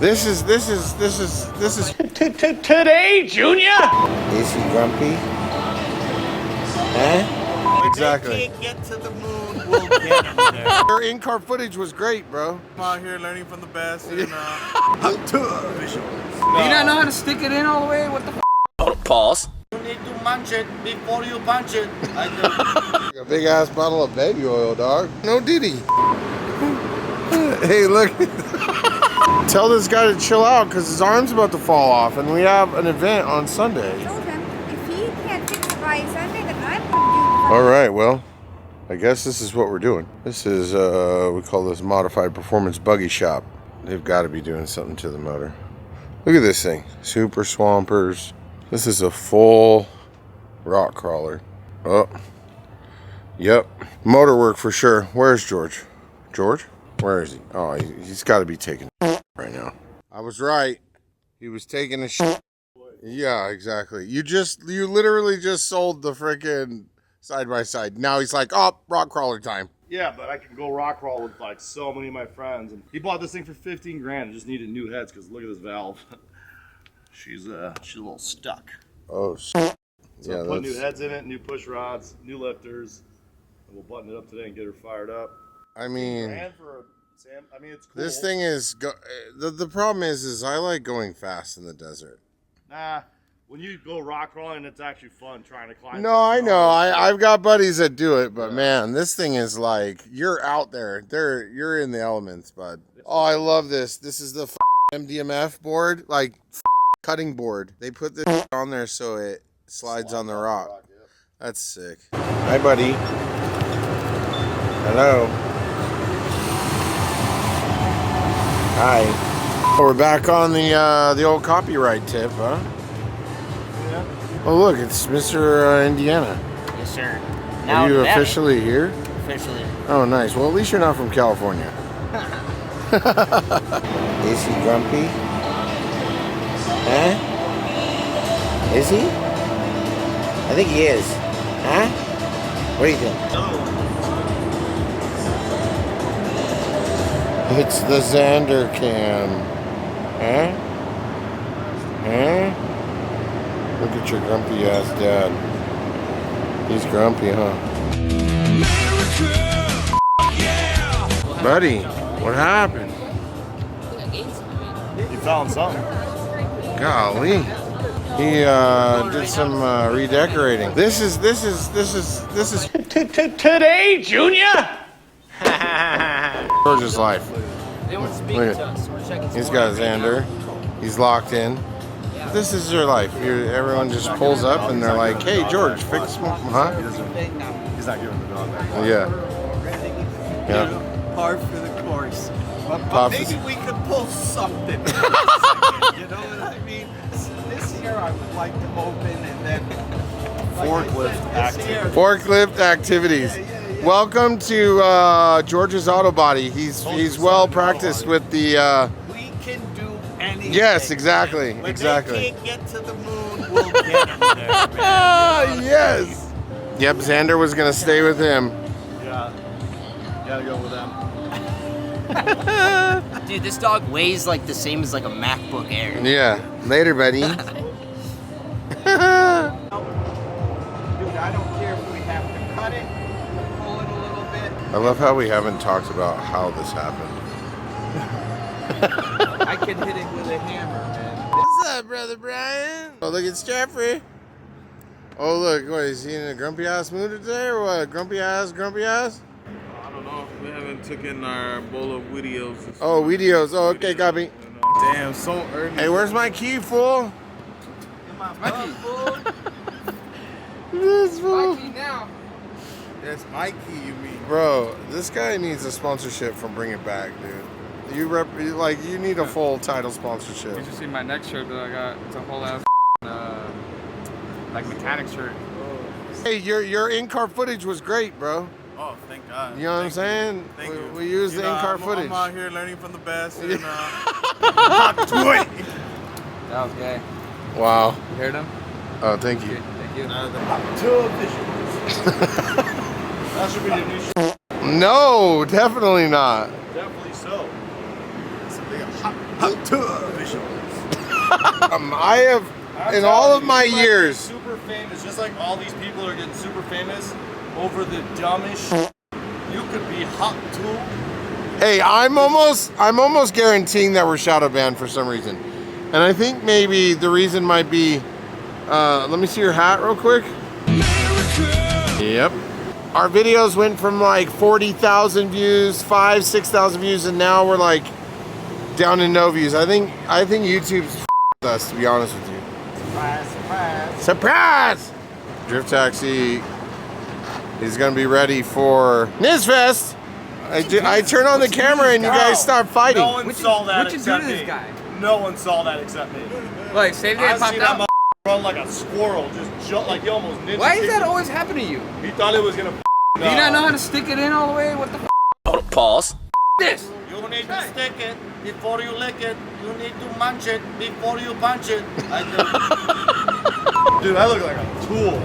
This is Today, Junior. Is he grumpy? Huh? Exactly. They can't get to the moon, we'll get them there. Your in-car footage was great, bro. I'm out here learning from the best and official. Do you not know how to stick it in all the way? What the f? Pause. You need to munch it before you punch it. I do. A big ass bottle of baby oil, dog. No diddy. Hey, look. Tell this guy to chill out because his arm's about to fall off and we have an event on Sunday. I told him if he can't fix it by Sunday, then I'm going to do it. All right, well, I guess this is what we're doing. This is, we call this Modified Performance Buggy Shop. They've got to be doing something to the motor. Look at this thing. Super Swampers. This is a full rock crawler. Oh, yep. Motor work for sure. Where's George? George? Where is he? Oh, he's got to be taking right now. I was right. He was taking a shit. Yeah, exactly. You literally just sold the freaking side by side. Now he's like, oh, rock crawler time. Yeah, but I can go rock crawl with like so many of my friends. And he bought this thing for 15 grand and just needed new heads because look at this valve. She's a little stuck. Oh, shit. So Yeah, put new heads in it, new push rods, new lifters, and we'll button it up today and get her fired up. I mean, And for Sam, I mean it's cool. this thing is the problem is I like going fast in the desert. Nah, when you go rock crawling, it's actually fun trying to climb. No, I know. I've got buddies that do it, but man, this thing is like you're out there. You're in the elements, bud. Oh, I love this. This is the MDMF board, like cutting board. They put this on there so it slides on the rock. That's sick. Hi, buddy. Hello. Hi. We're back on the old copyright tip, huh? Yeah. Oh, look, it's Mr. Indiana. Yes, sir. Are you officially here? Officially. Oh, nice. Well, at least you're not from California. Is he grumpy? Huh? Is he? I think he is. Huh? What do you think? It's the Xander cam. Huh? Huh? Look at your grumpy ass dad. He's grumpy, huh? Yeah! Buddy, what happened? You found something. Golly. He did some redecorating. This is Today, Junior. George's life. They weren't speaking Look to at- us. So we're checking He's some got more right Xander. He's locked in. This is your life. Everyone just pulls up and they're like, "Hey, George, fix my huh?" He's not giving the dog back. Yeah. Yeah. Par for the course. But Par maybe for- we could pull something. You know what I mean? This year I would like to open and then Forklift activity. Forklift activities. Welcome to George's Auto Body. He's well practiced with the. we can do anything. Yes, exactly, When exactly. they can't get to the moon, we'll get them there, man. Yes. Yep, Xander was gonna stay with him. Yeah. Gotta go with them. now. Dude, this dog weighs like the same as like a MacBook Air. Yeah. Later, buddy. Dude, I don't care if we have to cut it, pull it a little bit. I love how we haven't talked about how this happened. I can hit it with a hammer, man. What's up, brother Brian? Oh, look, it's Jeffrey. Oh, look, what, is he in a grumpy ass mood today or what? Grumpy ass? I don't know. We haven't taken our bowl of videos. Oh, videos. Oh, okay, copy. Damn, so early. Hey, where's my key, fool? This fool. That's my key, you mean? Bro, this guy needs a sponsorship from Bring It Back, dude. You need a full title sponsorship. You should see my next shirt that I got. It's a whole ass like mechanic shirt. Hey, your in-car footage was great, bro. Oh, thank God. You know what I'm saying? Thank you. We used the in-car footage. I'm out here learning from the best and That was gay. Wow. You heard him? Oh, thank you. Thank you. That should be the new shit. No, definitely not. Definitely so. It's a big hot I have, in all of my years, super famous, just like all these people are getting super famous over the dumbest shit. You could be hot too. hey, I'm almost guaranteeing that we're shadow banned for some reason. And I think maybe the reason might be, let me see your hat real quick. Yep. Our videos went from like 40,000 views, 5,000, 6,000 views, and now we're like down to no views. I think YouTube's with us, to be honest with you. Surprise, surprise. Surprise! Drift Taxi is gonna be ready for NizFest. I turn on the camera and you guys start fighting. No one saw that What you do except to this me. guy? No one saw that except me. Like, same day I it popped seen that out. motherfucker run like a squirrel, just jump like he almost ninja. Why is kicked that it. always happening to you? He thought it was gonna. Do you not know how to stick it in all the way? What the Pause. this? You need to stick it before you lick it. You need to munch it before you punch it. Dude, I look like a tool.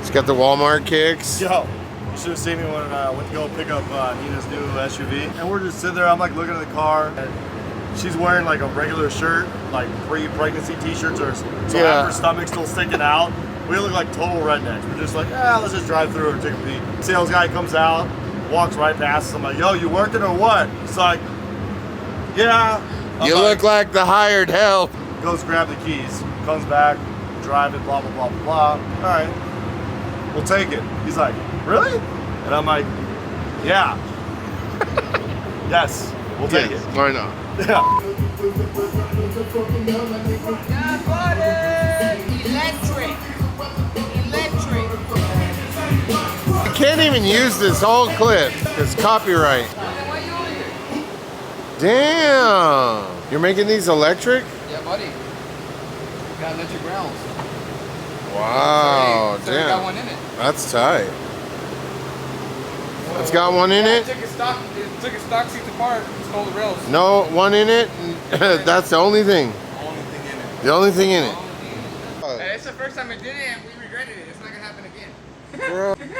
It's got the Walmart kicks. Yo, you should have seen me when I went to go pick up Nina's new SUV. And we're just sitting there, I'm like looking at the car. And she's wearing like a regular shirt, like pre-pregnancy t-shirts, so half her stomach's still sticking out. We look like total rednecks. We're just like, let's just drive through and take a peek. Sales guy comes out, walks right past us. I'm like, yo, you working or what? He's like, yeah. You look like the hired help. Goes grab the keys, comes back, drive it, blah, blah, blah, blah, blah. All right, we'll take it. He's like, really? And I'm like, yeah. Yes, we'll take it. Why not? Yeah. You can't even use this whole clip. It's copyright. Damn. You're making these electric? Yeah, buddy. Got electric grounds. Wow, So got damn. one in it. That's tight. It's got one in it? It took its stock seats apart and stole the rails. No, one in it? That's the only thing. Only thing in it. The only thing in it. Hey, it's the first time we did it and we regretted it. It's not gonna happen again. Bro. It's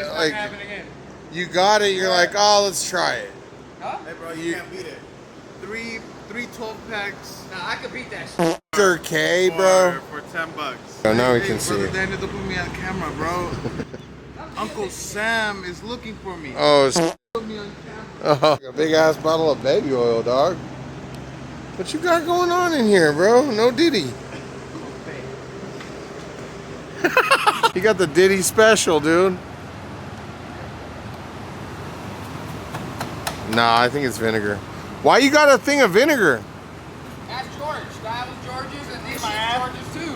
not Like, gonna happen again. you got it, you're like, oh, let's try it. Huh? Hey, bro, you can't beat it. Three 12 packs Nah, I could beat that shit. Mr. K, bro. for $10. Oh, now we can Hey, see brother it. Daniel, don't put me on camera, bro. Uncle Sam is looking for me. Oh, it's Put me on camera. a big ass bottle of baby oil, dog. What you got going on in here, bro? No Diddy. You got the Diddy special, dude. Nah, I think it's vinegar. Why you got a thing of vinegar? Ask George. That was George's and this is George's too.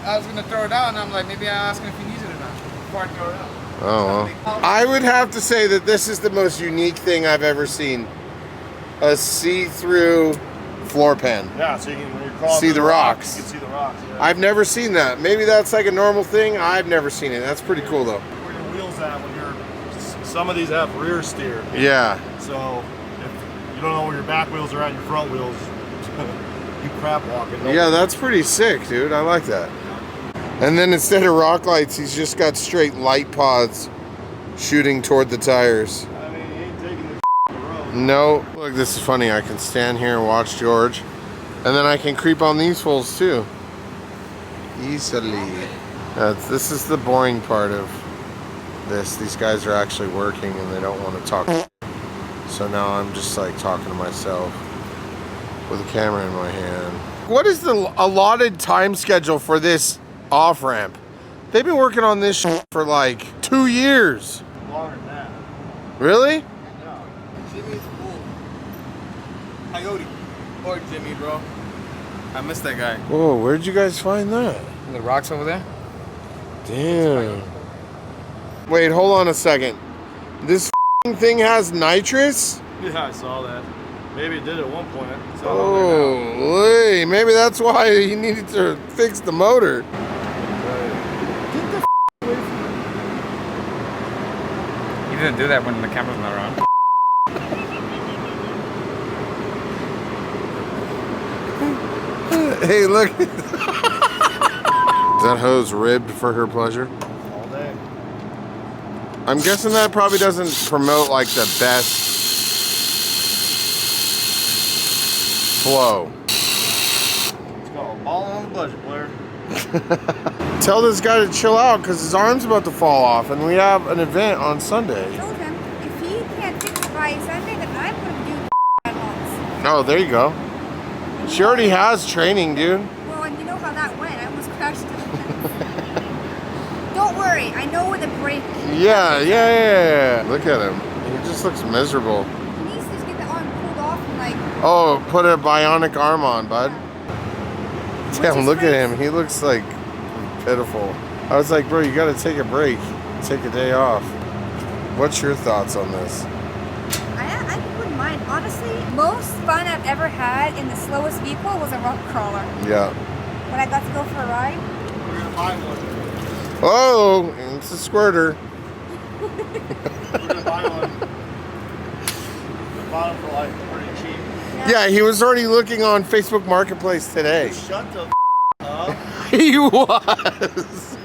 I was gonna throw it out and I'm like, maybe I'll ask him if he needs it or not before I throw it out. Oh, well. I would have to say that this is the most unique thing I've ever seen. A see-through floor pan. Yeah, so you can, when you're crawling See through the rocks. You can see the rocks. Yeah. I've never seen that. Maybe that's like a normal thing. I've never seen it. That's pretty cool though. Where your wheels at when you're, some of these have rear steer. Yeah. So if you don't know where your back wheels are at, your front wheels, you crap walking. Yeah, that's pretty sick, dude. I like that. And then instead of rock lights, he's just got straight light pods shooting toward the tires. I mean, he ain't taking the road. No. Look, this is funny. I can stand here and watch George. And then I can creep on these fools too. Easily. This is the boring part of this. These guys are actually working and they don't want to talk. So now I'm just like talking to myself with a camera in my hand. What is the allotted time schedule for this off-ramp? They've been working on this for like 2 years. Longer than that. Really? Yeah. Jimmy's cool. Coyote. Or Jimmy, bro. I miss that guy. Whoa, where'd you guys find that? The rocks over there? Damn. Wait, hold on a second. This thing has nitrous? Yeah, I saw that. Maybe it did at one point. So Holy, maybe that's why he needed to fix the motor. You didn't do that when the camera's not around. Hey, look. Is that hose ribbed for her pleasure? all day. I'm guessing that probably doesn't promote like the best flow. Let's go. Ball on the budget, Blair. Tell this guy to chill out because his arm's about to fall off and we have an event on Sunday. I told him, if he can't fix it by Sunday, then I'm going to do at once. Oh, there you go. She already has training, dude. Well, and you know how that went. I almost crashed into the fence. Don't worry, I know where the brake. Yeah. Look at him. He just looks miserable. He needs to just get the arm pulled off and like. Oh, put a bionic arm on, bud. Damn, look at him. He looks like pitiful. I was like, bro, you gotta take a break. Take a day off. What's your thoughts on this? I wouldn't mind. Honestly, most fun I've ever had in the slowest vehicle was a rock crawler. Yeah. When I got to go for a ride. We're gonna buy one. Oh, it's a squirter. We're gonna buy one. We bought them for like pretty cheap. Yeah, he was already looking on Facebook Marketplace today. Shut the up. He was.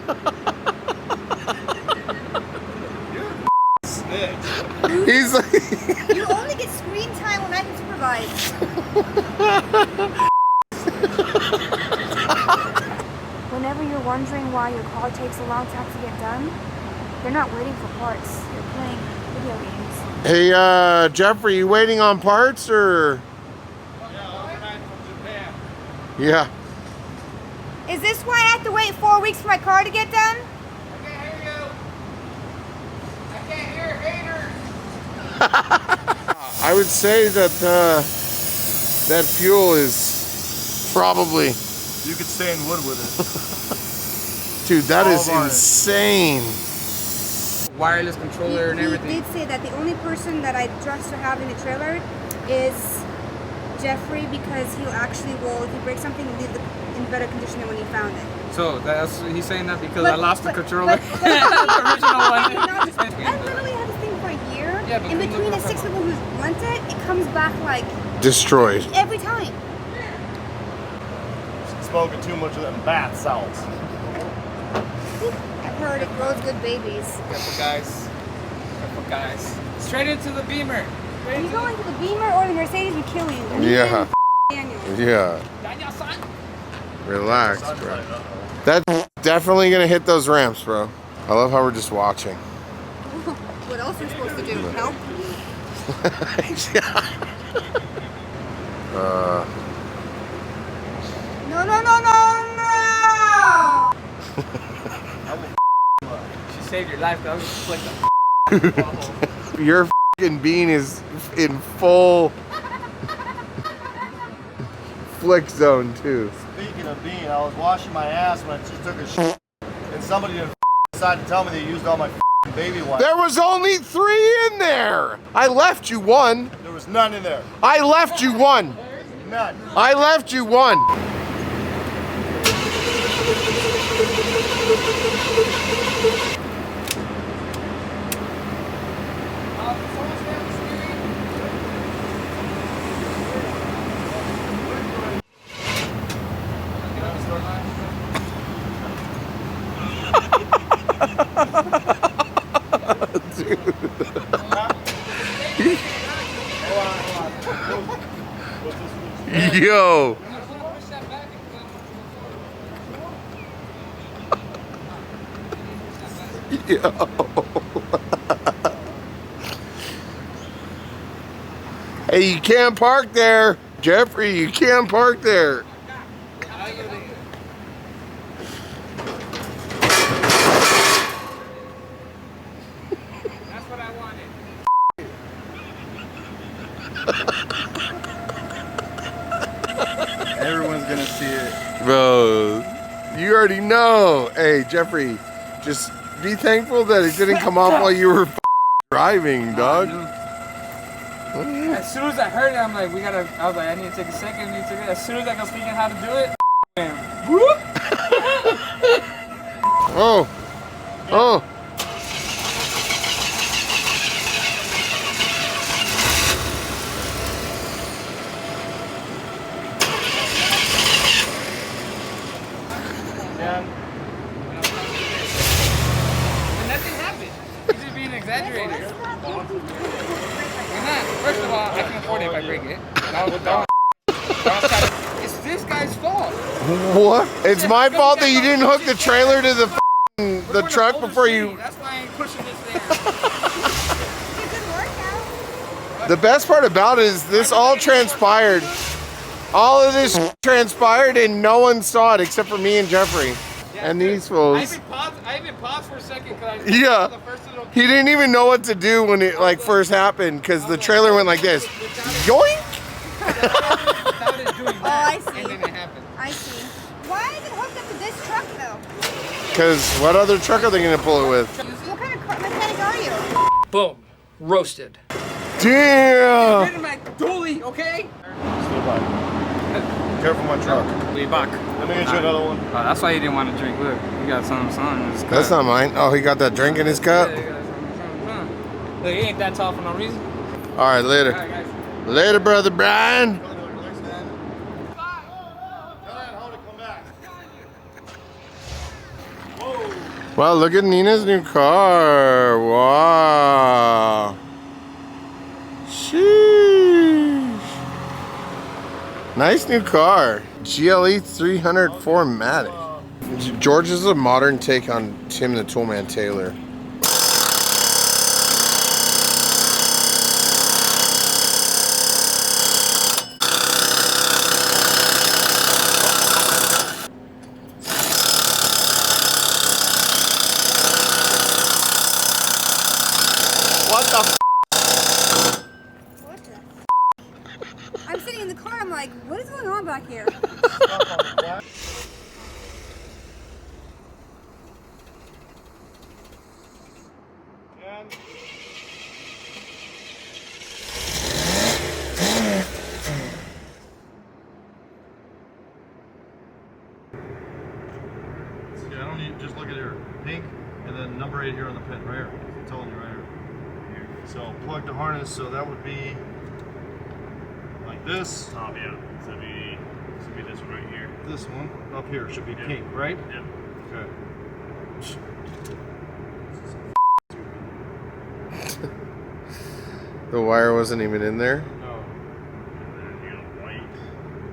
Snitch. He's like. You only get screen time when I can supervise. Whenever you're wondering why your car takes a long time to get done, they're not waiting for parts. They're playing video games. Hey, Jeffrey, you waiting on parts or? Yeah. Is this why I have to wait 4 weeks for my car to get done? I can't hear you. I can't hear haters. I would say that that fuel is probably. You could stay in wood with it. Dude, that All is of ours. insane. Wireless controller and He everything. did say that the only person that I trust to have in the trailer is Jeffrey, because he actually will, if he breaks something, leave it in better condition than when he found it. So that's he's saying that because But- I lost the but- controller. but- the original one. I literally had this thing for a year. Yeah, but in you between look the 6 up- people who lent it, it comes back like Destroyed. every time. Smoking too much of them bath salts. I've heard it grows good babies. Careful, guys. Careful, guys. Straight into the Beamer. When you go into the Beamer or the Mercedes, we kill you. Yeah. Daniel. Yeah. Daniel, son. Relax, bro. That's definitely gonna hit those ramps, bro. I love how we're just watching. What else are we supposed to do? Help? No, no, no, no, no! She saved your life, though. Just flick them. Your fucking bean is in full flick zone too. Speaking of bean, I was washing my ass when I just took a shit, and somebody decided to tell me they used all my baby wipes. There was only 3 in there. I left you one. There was none in there. I left you one. None. I left you one. Yo. Yo. Hey, you can't park there. Jeffrey, you can't park there. That's what I wanted. Everyone's gonna see it. Bro, you already know. Hey, Jeffrey, just be thankful that it didn't come off while you were driving, dog. As soon as I heard it, I'm like, I was like, I need to take a second. As soon as I go speaking how to do it, whoop. Oh. Oh. And nothing happened. He's just being first of all, I can afford it if I break it. It's this guy's fault. What? It's my fault that you didn't hook the trailer to the truck before you. That's why I ain't pushing this thing. It's a good workout. The best part about it is this all transpired. All of this transpired and no one saw it except for me and Jeffrey. And these fools. I even paused for a second because I Yeah. the first little. He didn't even know what to do when it like first happened because the trailer went like this. Yoink! Without it doing Oh, that, I see. and then it happened. I see. Why is it hooked up to this truck though? Because what other truck are they going to pull it with? What kind of mechanic are you? Boom, roasted. Damn! Get in my dually, okay? Still by. Careful my truck. We back. Let me get you another one. Oh, that's why you didn't want to drink. Look, you got some in his cup. That's not mine. Oh, he got that drink in his cup? Yeah, you got some. Look, he ain't that tall for no reason. All right, later. All right, guys. Later, brother Brian. Well, look at Nina's new car. Wow. Sheesh. Nice new car. GLE 300 4MATIC. George is a modern take on Tim the Toolman Taylor. What the What the? I'm sitting in the car. I'm like, what is going on back here? Yeah, I don't need, just look at here. Pink, and then number 8 here on the pin, right here. I'm telling you right here. So plug the harness, so that would be like this. Oh yeah, so it'd be this one right here. This one up here should be pink, right? Yep. Okay. The wire wasn't even in there. No, And then you got white.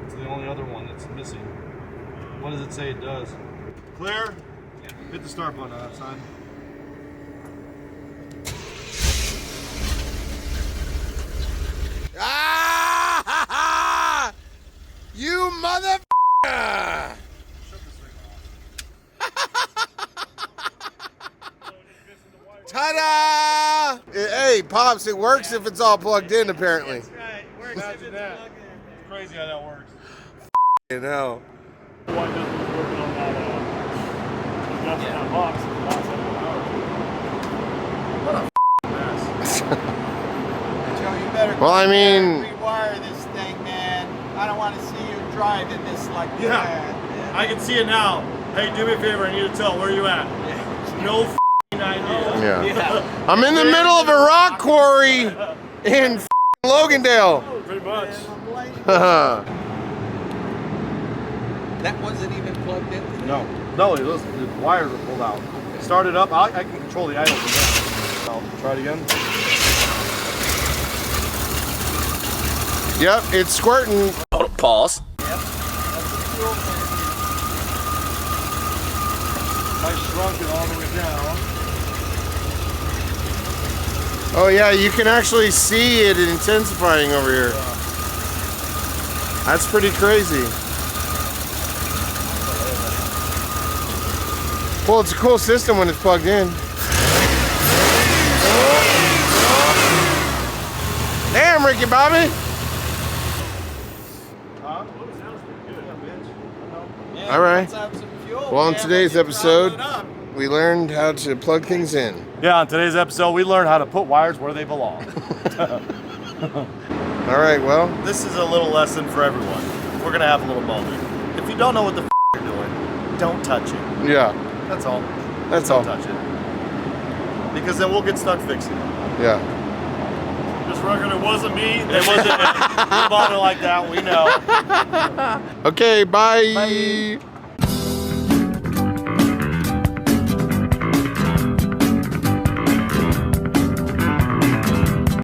it's the only other one that's missing. What does it say it does? Clear? Hit the start button on that side. Ah! You mother. Ta-da! Hey, Pops, it works if it's all plugged in, apparently. Imagine that. It's crazy how that works. You know. White Dustin was working on that, adjusting that box. And the box had no power. Joe, you better Well, I mean- rewire this thing, man. I don't want to see you driving this like Yeah. that. I can see it now. Hey, do me a favor. I need to tell where you at. No f***ing idea. Yeah. I'm in the middle of a rock quarry in Logandale. Pretty much. That wasn't even plugged in. No. No, listen, the wires are pulled out. Start it up. I can control the idle from there. I'll try it again. Yep, it's squirting. Pause. I shrunk it all the way down. Oh yeah, you can actually see it intensifying over here. That's pretty crazy. Well, it's a cool system when it's plugged in. Damn, Ricky Bobby. Huh? Yeah, All right. let's have some fuel, Well, in man. today's Let's episode, round it up. we learned how to plug things in. Yeah, on today's episode, we learned how to put wires where they belong. All right, well, This is a little lesson for everyone. We're going to have a little moment. If you don't know what the you're doing, don't touch it. yeah, That's all. that's Don't all. touch it. Because then we'll get stuck fixing it. Yeah. Just record, it wasn't me. It wasn't me. We bought it like that. We know. Okay, bye.